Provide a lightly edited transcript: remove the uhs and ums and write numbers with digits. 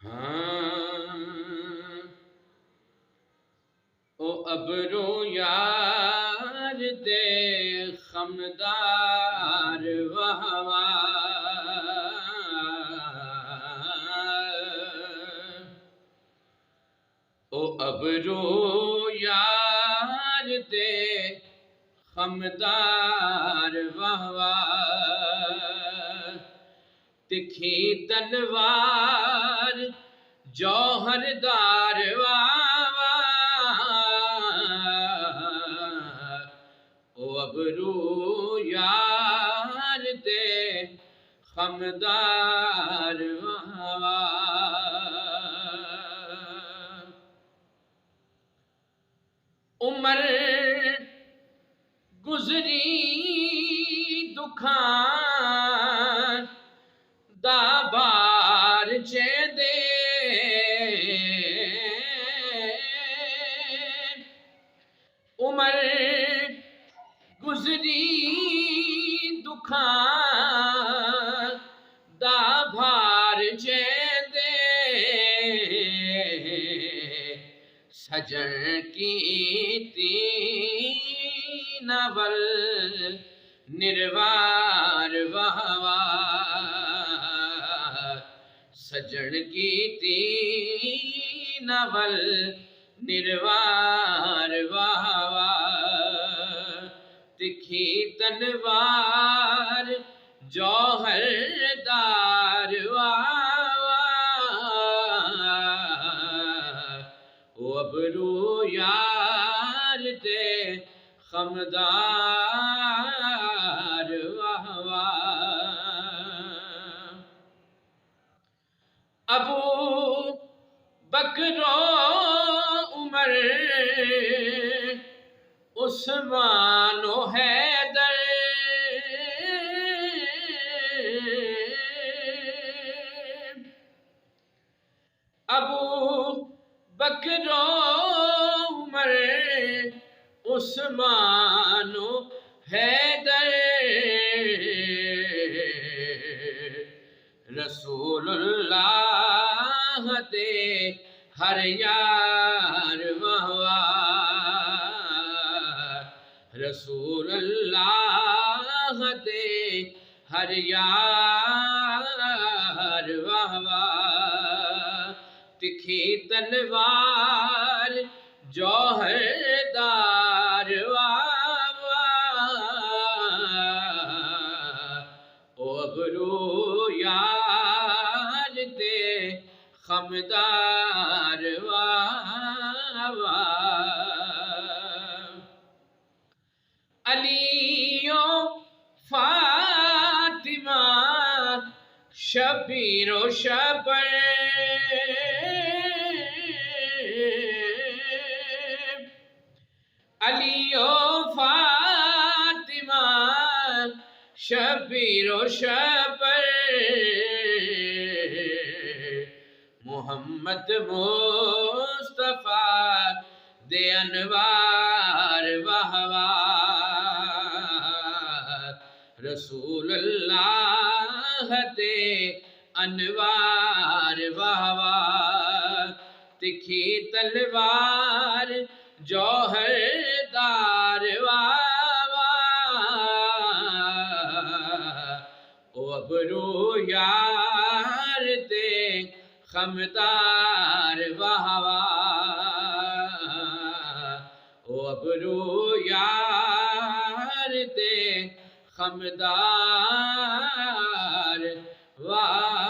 हाँ ओ अबरो यार दे खमदार वहवा ओ अबरो यार दे खमदार वहवा तिखी तलवार जौहरदार वावा ओ अबरू यार दे खमदार वावा उमर गुजरी दुखान दाबार चे दे उमर गुजरी दुखान दाबार चे दे सजन की नवल निर्वार वहवा सजन की नवल निर्वार वहवा तिखी तलवार जौहरदार वावा ओ अबरू यार दे खमदार वहवा अबू बकरो उमर उस्मानो हैदर अबू बकरो उमर उस्मानो हैदर रसूलुल्लाह दे हर यार वहवा रसूलुल्लाह दे हर यार वहवा तिखी तलवार जौहरदार वावा ओ अबरू यार दे खमदार वावा अलियो फातिमा शबीरो शबर अलियो फातिमा शबीरो शबर मोहम्मद मुस्तफा दे अनवार वहवा रसूलुल्लाह दे अनवार वहवा तिखी तलवार जौहरदार वावा ओ अबरू यार दे खमदार वहवा ओ अबरू यार दे खमदार वाह।